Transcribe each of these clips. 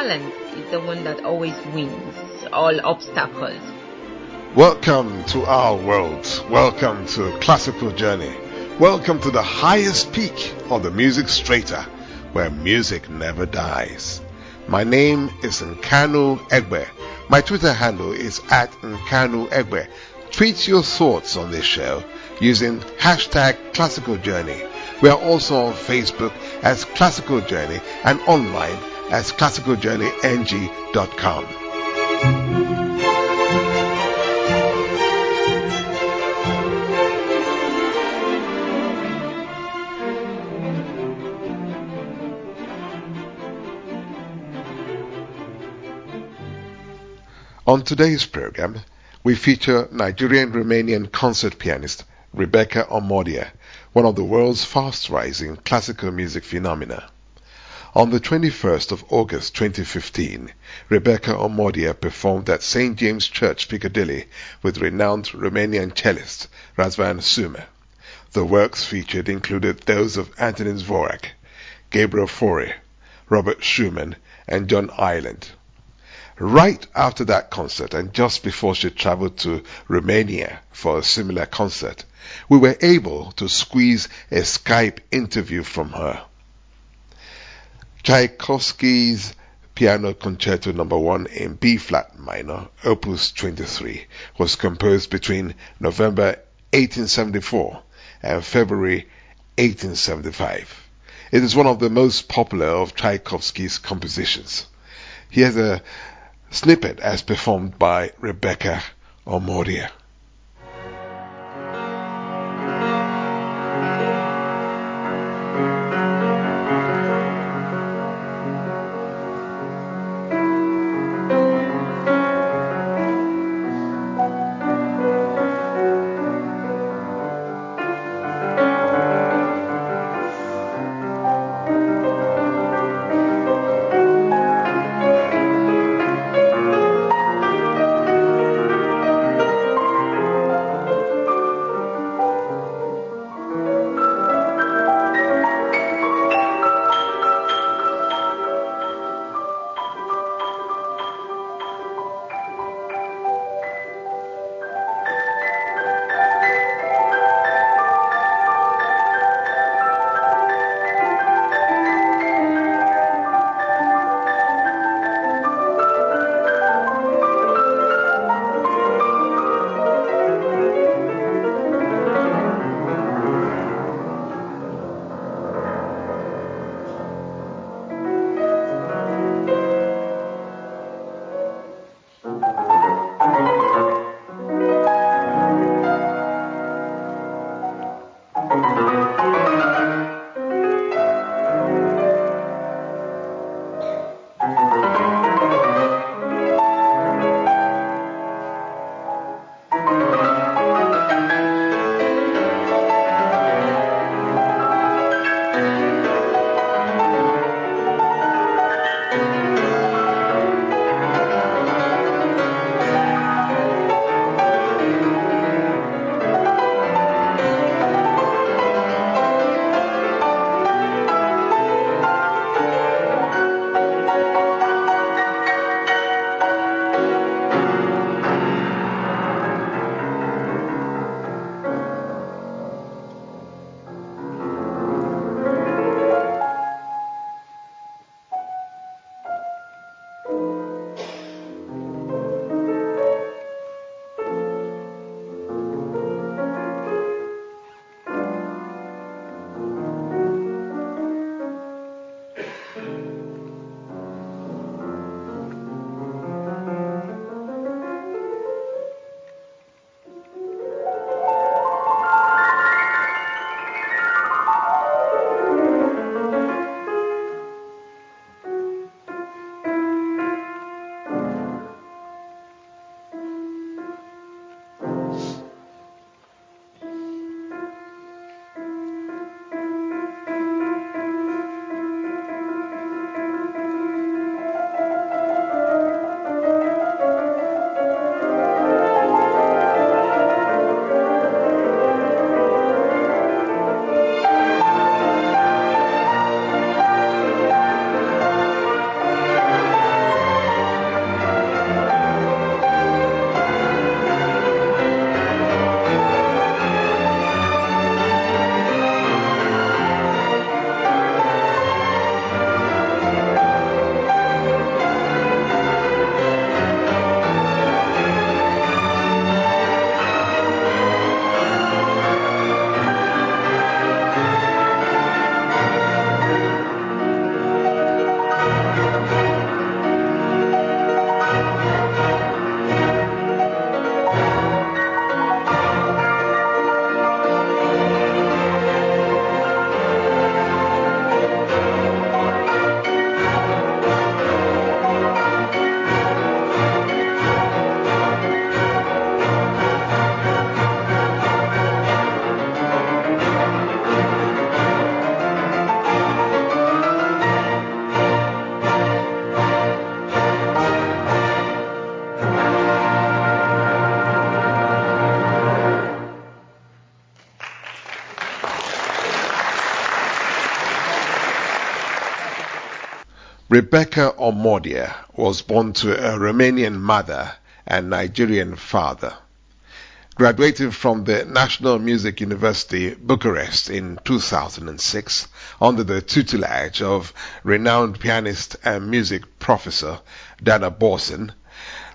talent is the one that always wins all obstacles. Welcome to our world. Welcome to Classical Journey. Welcome to the highest peak of the music strata, where music never dies. My name is Nkanu Egbe. My Twitter handle is @Nkanu Egbe. Tweet your thoughts on this show using hashtag Classical Journey. We are also on Facebook as Classical Journey and online as classicaljourneyng.com. On today's program, we feature Nigerian-Romanian concert pianist Rebeca Omordia, one of the world's fast-rising classical music phenomena. On the 21st of August 2015, Rebeca Omordia performed at St. James Church, Piccadilly, with renowned Romanian cellist Razvan Sumer. The works featured included those of Antonin Dvorak, Gabriel Fauré, Robert Schumann, and John Ireland. Right after that concert, and just before she traveled to Romania for a similar concert, we were able to squeeze a Skype interview from her. Tchaikovsky's Piano Concerto No. 1 in B-flat minor, Opus 23, was composed between November 1874 and February 1875. It is one of the most popular of Tchaikovsky's compositions. Here's a snippet as performed by Rebeca Omordia. Rebeca Omordia was born to a Romanian mother and Nigerian father. Graduating from the National Music University, Bucharest in 2006 under the tutelage of renowned pianist and music professor Dana Borson,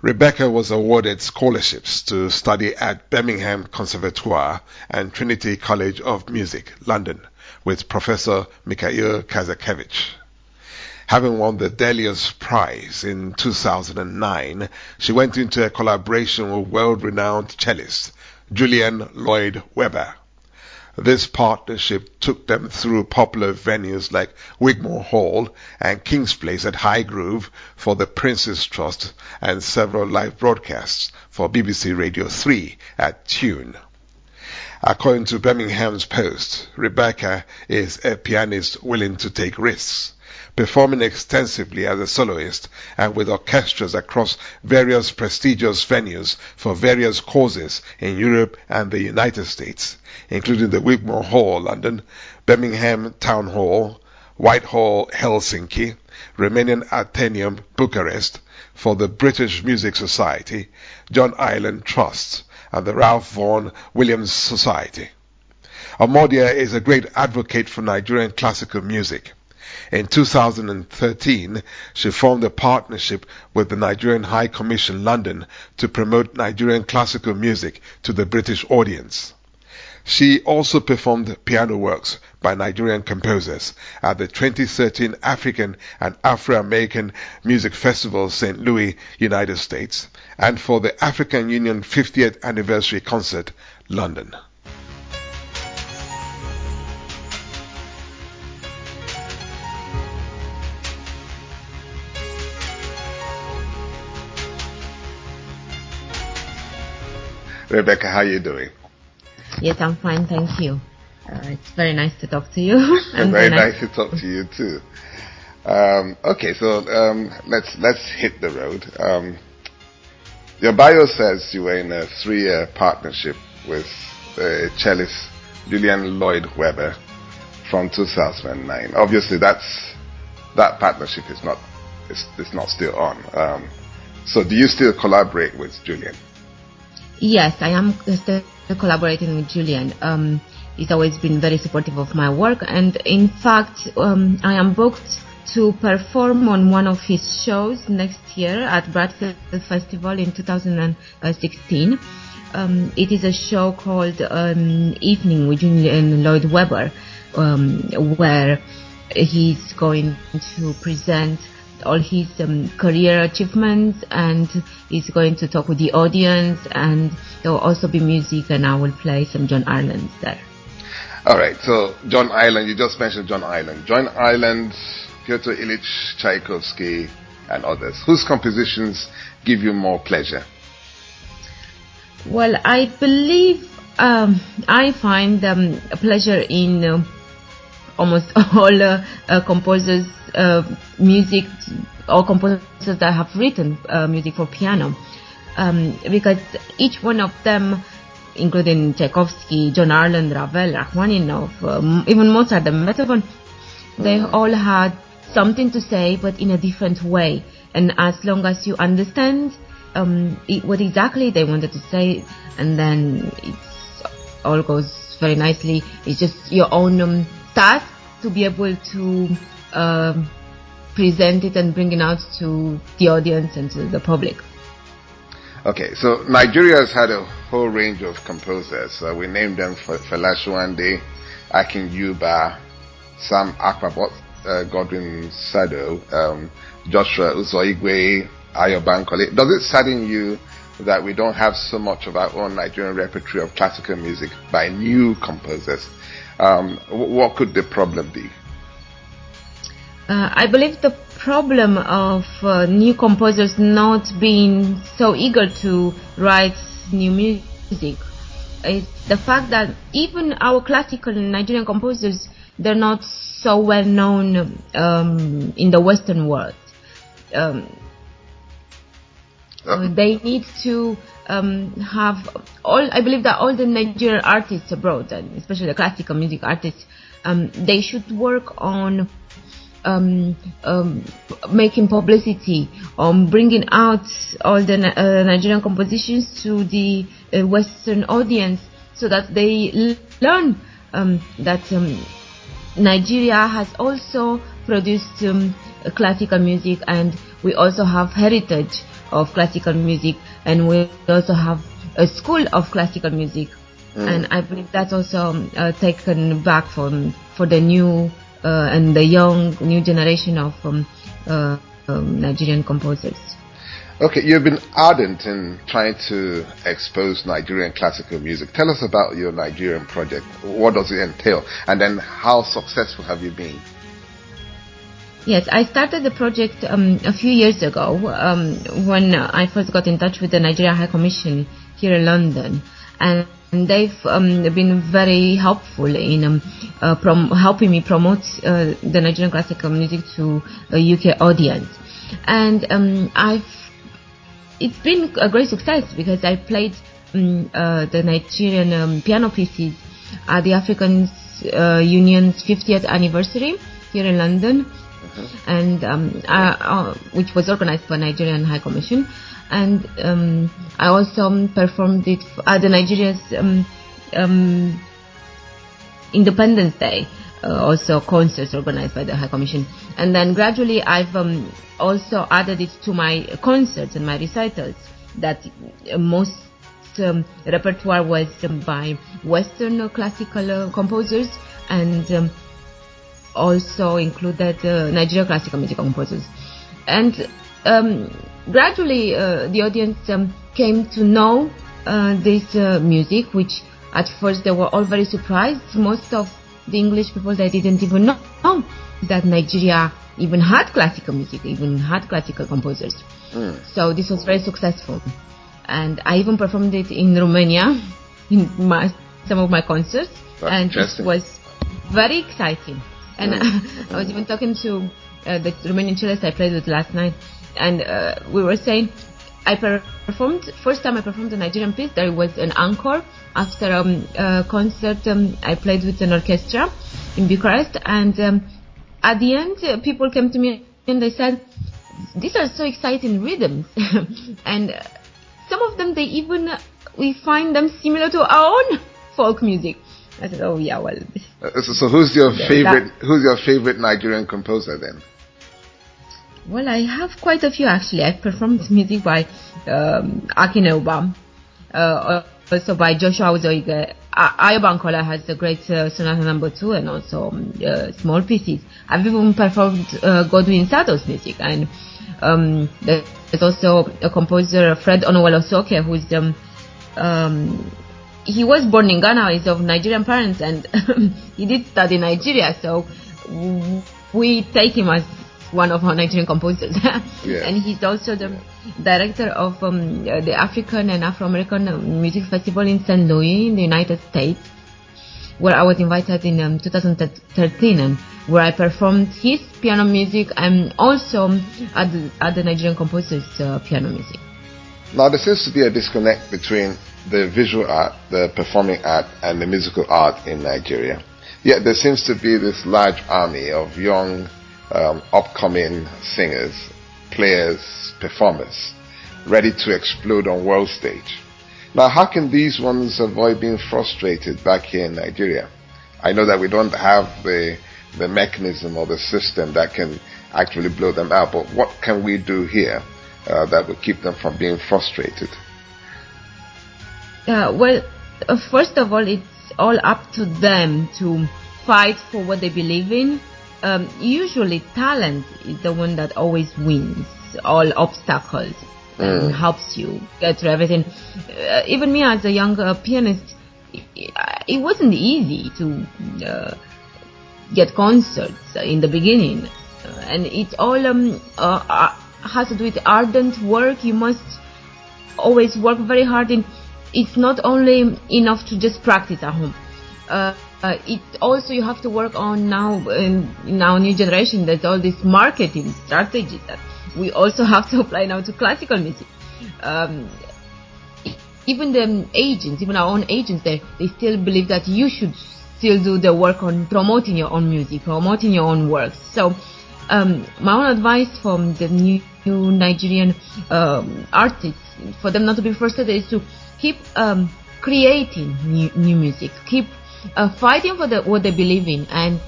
Rebeca was awarded scholarships to study at Birmingham Conservatoire and Trinity College of Music, London, with Professor Mikhail Kazakevich. Having won the Delius Prize in 2009, she went into a collaboration with world-renowned cellist Julian Lloyd Webber. This partnership took them through popular venues like Wigmore Hall and King's Place at Highgrove for the Prince's Trust and several live broadcasts for BBC Radio 3 at Tune. According to Birmingham's Post, Rebeca is a pianist willing to take risks, performing extensively as a soloist and with orchestras across various prestigious venues for various causes in Europe and the United States, including the Wigmore Hall, London, Birmingham Town Hall, Whitehall, Helsinki, Romanian Athenaeum, Bucharest, for the British Music Society, John Island Trust, and the Ralph Vaughan Williams Society. Omordia is a great advocate for Nigerian classical music. In 2013, she formed a partnership with the Nigerian High Commission London to promote Nigerian classical music to the British audience. She also performed piano works by Nigerian composers at the 2013 African and Afro-American Music Festival, St. Louis, United States, and for the African Union 50th Anniversary Concert, London. Rebeca, how are you doing? Yes, I'm fine, thank you. It's very nice to talk to you. And very nice to talk to you too. Okay, so let's hit the road. Your bio says you were in a 3-year partnership with cellist Julian Lloyd Webber from 2009. Obviously, that partnership is not still on. So, do you still collaborate with Julian? Yes, I am still collaborating with Julian. He's always been very supportive of my work, and in fact, I am booked to perform on one of his shows next year at Bradfield Festival in 2016. It is a show called Evening with Julian Lloyd Webber, where he's going to present all his career achievements, and he's going to talk with the audience, and there will also be music, and I will play some John Ireland there. Alright, so John Ireland, you just mentioned John Ireland. John Ireland, Pyotr Ilyich Tchaikovsky, and others. Whose compositions give you more pleasure? Well, I believe I find pleasure in almost all composers' music, or composers that have written music for piano, because each one of them, including Tchaikovsky, John Ireland, Ravel, Rachmaninoff, even Mozart and Beethoven, they all had something to say, but in a different way. And as long as you understand what exactly they wanted to say, and then it all goes very nicely. It's just your own task to be able to present it and bring it out to the audience and to the public. Okay, so Nigeria has had a whole range of composers. We named them Fela Showande, Akin Yuba, Sam Akpabot, Godwin Sado, Joshua Uzoigwe, Ayo Bankole. Does it sadden you that we don't have so much of our own Nigerian repertoire of classical music by new composers? What could the problem be? I believe the problem of new composers not being so eager to write new music is the fact that even our classical Nigerian composers, they're not so well known in the Western world. They need to have all. I believe that all the Nigerian artists abroad, and especially the classical music artists, they should work on making publicity, bringing out all the Nigerian compositions to the Western audience, so that they learn that Nigeria has also produced classical music, and we also have heritage of classical music, and we also have a school of classical music. And I believe that's also taken back for the new and the young new generation of Nigerian composers. Okay, you've been ardent in trying to expose Nigerian classical music. Tell us about your Nigerian project. What does it entail? And then how successful have you been? Yes, I started the project a few years ago when I first got in touch with the Nigerian High Commission here in London. And they've been very helpful in helping me promote the Nigerian classical music to a UK audience. And it's been a great success, because I played the Nigerian piano pieces at the African Union's 50th anniversary here in London, and which was organized by Nigerian High Commission. And I also performed it at the Nigeria's Independence Day, also concerts organized by the High Commission. And then gradually I've also added it to my concerts and my recitals, that most repertoire was by Western classical composers, and also included Nigerian classical music composers. And gradually the audience came to know this music, which at first they were all very surprised. Most of the English people, they didn't even know that Nigeria even had classical music, even had classical composers. So this was very successful, and I even performed it in Romania in some of my concerts. And it was very exciting. And I was even talking to the Romanian cellist I played with last night, and we were saying, first time I performed a Nigerian piece, there was an encore after a concert I played with an orchestra in Bucharest, and at the end people came to me and they said, these are so exciting rhythms, and some of them we find them similar to our own folk music. I said, oh yeah, well. So who's your favorite Nigerian composer then? Well, I have quite a few actually. I've performed music by Nkanu Egbe, also by Joshua Uzoige. Ayobankola has a great Sonata No. 2, and also small pieces. I've even performed Godwin Sado's music, and there's also a composer, Fred Onowolosoke, who's he was born in Ghana, he's of Nigerian parents, and he did study in Nigeria, so we take him as one of our Nigerian composers. Yes. And he's also the director of the African and Afro-American Music Festival in St. Louis in the United States, where I was invited in 2013, and where I performed his piano music and also at the Nigerian composer's piano music. Now, there seems to be a disconnect between the visual art, the performing art, and the musical art in Nigeria. Yet there seems to be this large army of young, upcoming singers, players, performers, ready to explode on world stage. Now, how can these ones avoid being frustrated back here in Nigeria? I know that we don't have the mechanism or the system that can actually blow them out, but what can we do here that will keep them from being frustrated? Well, first of all, it's all up to them to fight for what they believe in. Usually talent is the one that always wins all obstacles and helps you get through everything. Even me as a young pianist, it wasn't easy to get concerts in the beginning, and it all has to do with ardent work. You must always work very hard. It's not only enough to just practice at home. It also, you have to work on now in our new generation. There's all these marketing strategies that we also have to apply now to classical music. Even the agents, even our own agents, they still believe that you should still do the work on promoting your own music, promoting your own works. So my own advice from the new Nigerian artists, for them not to be frustrated, is to keep creating new music, keep fighting for what they believe in, and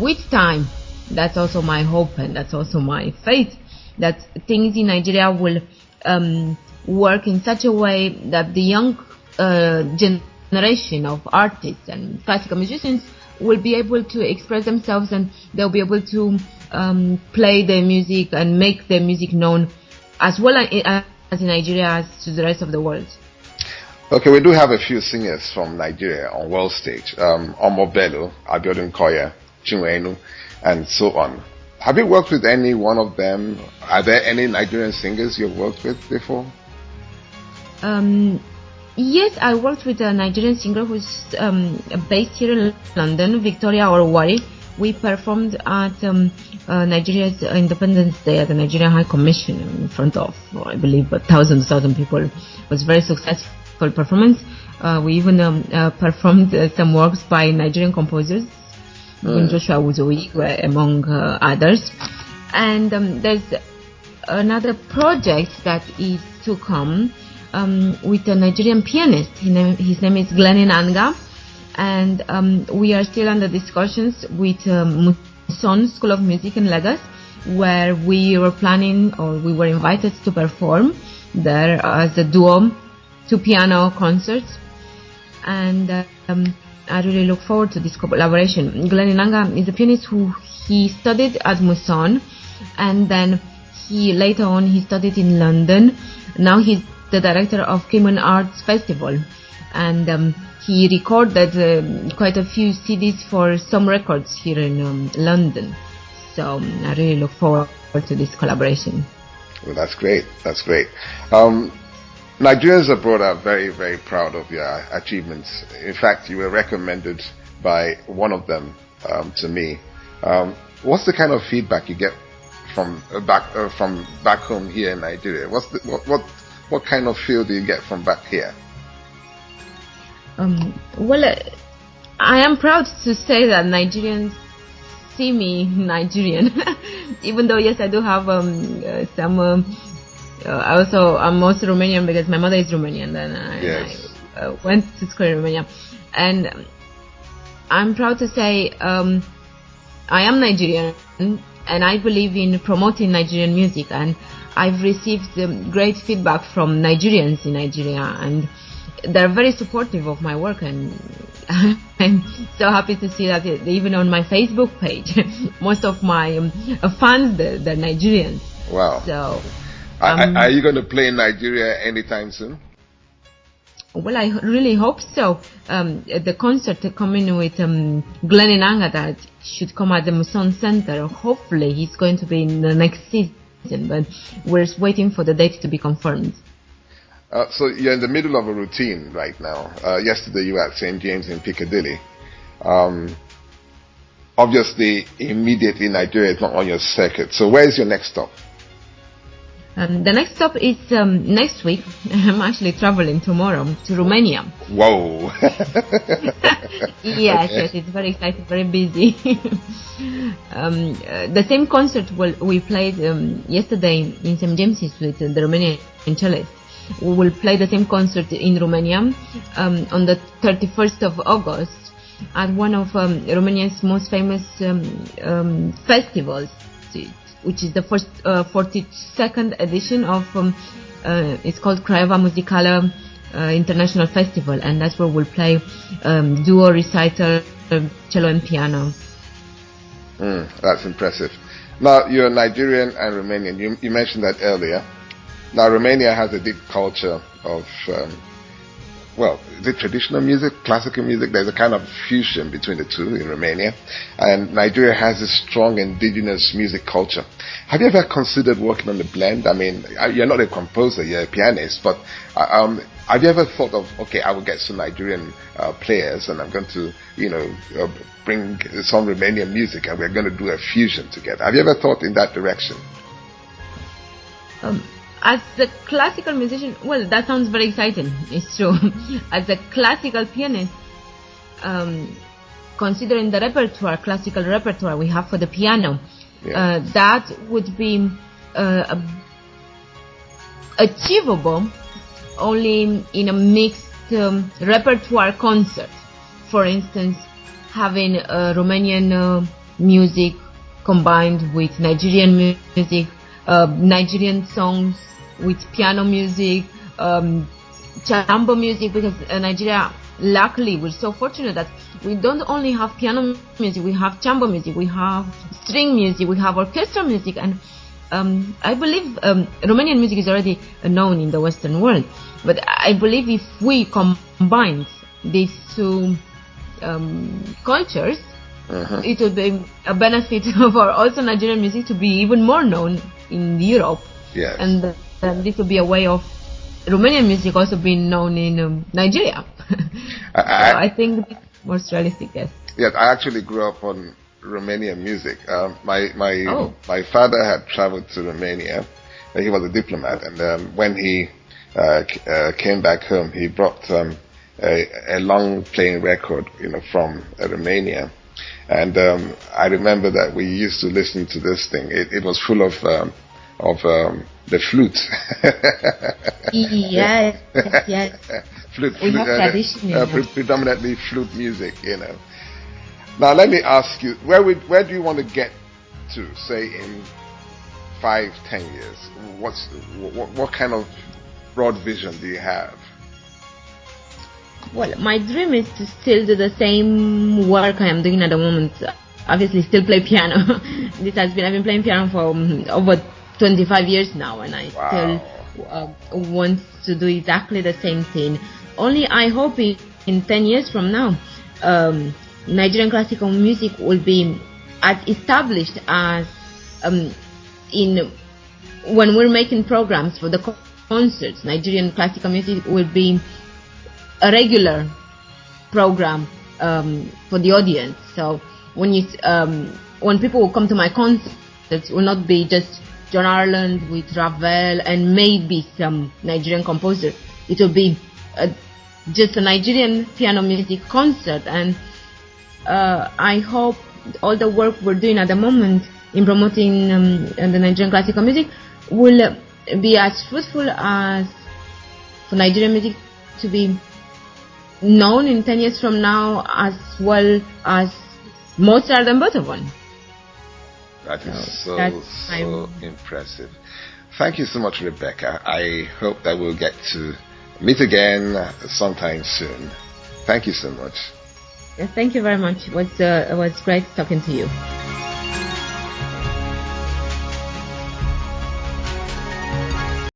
with time, that's also my hope and that's also my faith, that things in Nigeria will work in such a way that the young generation of artists and classical musicians will be able to express themselves, and they'll be able to play their music and make their music known as well as in Nigeria as to the rest of the world. Okay, we do have a few singers from Nigeria on world stage. Omobelu, Abiodun Koya, Chinwenu, and so on. Have you worked with any one of them? Are there any Nigerian singers you've worked with before? Yes, I worked with a Nigerian singer who's based here in London, Victoria Orwari. We performed at Nigeria's Independence Day at the Nigerian High Commission in front of, I believe, thousands people. It was a very successful performance. We even performed some works by Nigerian composers, Joshua Wuzoigwe among others. And there's another project that is to come with a Nigerian pianist. His name is Nkanu Egbe, and we are still under discussions with Muson School of Music in Lagos, where we were planning, or we were invited to perform there as a duo, 2 piano concerts, and I really look forward to this collaboration. Nkanu Egbe is a pianist who he studied at Muson, and then later on he studied in London. Now he's the director of Cayman Arts Festival, and he recorded quite a few CDs for some records here in London. So I really look forward to this collaboration. Well, that's great. That's great. Nigerians abroad are very, very proud of your achievements. In fact, you were recommended by one of them to me. What's the kind of feedback you get from back home here in Nigeria? What kind of feel do you get from back here? I am proud to say that Nigerians see me Nigerian, even though yes, I do have some. I'm also Romanian because my mother is Romanian, and I went to school in Romania, and I'm proud to say I am Nigerian, and I believe in promoting Nigerian music, and I've received great feedback from Nigerians in Nigeria, and they're very supportive of my work, and I'm so happy to see that even on my Facebook page, most of my fans, they're Nigerians. Wow. So, are you going to play in Nigeria anytime soon? Well, I really hope so. The concert coming with Nkanu Egbe that should come at the Muson Center, hopefully he's going to be in the next season, but we're waiting for the date to be confirmed. So you're in the middle of a routine right now. Yesterday you were at St. James in Piccadilly. Obviously, immediately Nigeria is not on your circuit. So where is your next stop? The next stop is next week. I'm actually traveling tomorrow to Romania. Whoa! Yes, it's very exciting, very busy. The same concert we played yesterday in St. James's with the Romanian cellist. We will play the same concert in Romania on the 31st of August at one of Romania's most famous festivals, which is the 42nd edition of it's called Craiova Muzicală International Festival, and that's where we'll play duo, recital, cello and piano. That's impressive. Now, you're Nigerian and Romanian. You mentioned that earlier. Now, Romania has a deep culture of, is it traditional music, classical music? There's a kind of fusion between the two in Romania. And Nigeria has a strong indigenous music culture. Have you ever considered working on the blend? I mean, you're not a composer, you're a pianist, but have you ever thought of, okay, I will get some Nigerian players and I'm going to, bring some Romanian music and we're going to do a fusion together? Have you ever thought in that direction? As a classical musician, well, that sounds very exciting. It's true. As a classical pianist, considering the classical repertoire we have for the piano, that would be achievable only in a mixed repertoire concert. For instance, having Romanian music combined with Nigerian music, Nigerian songs with piano music, chambo music, because Nigeria, luckily, we're so fortunate that we don't only have piano music, we have chambo music, we have string music, we have orchestral music, and I believe Romanian music is already known in the Western world. But I believe if we combined these two cultures, it would be a benefit for also Nigerian music to be even more known in Europe. Yes. And this would be a way of Romanian music also being known in Nigeria. I think it's most realistic, yes. Yes, I actually grew up on Romanian music. My father had traveled to Romania. He was a diplomat, and when he came back home, he brought a long playing record, from Romania. And I remember that we used to listen to this thing. It was full of the flute. Yes, yes. Flute, we have tradition, predominantly flute music, Now let me ask you, where do you want to get to, say in 5-10 years? What kind of broad vision do you have? Well, my dream is to still do the same work I am doing at the moment. Obviously, still play piano. I've been playing piano for over 25 years now, and I still want to do exactly the same thing. Only I hope in 10 years from now, Nigerian classical music will be as established as when we're making programs for the concerts. Nigerian classical music will be a regular program for the audience. So when people will come to my concerts, it will not be just John Ireland with Ravel and maybe some Nigerian composer. It will be just a Nigerian piano music concert, and I hope all the work we're doing at the moment in promoting the Nigerian classical music will be as fruitful as for Nigerian music to be known in 10 years from now as well as Mozart and Beethoven. That is so impressive. Thank you so much, Rebecca. I hope that we'll get to meet again sometime soon. Thank you so much. Thank you very much. It was great talking to you.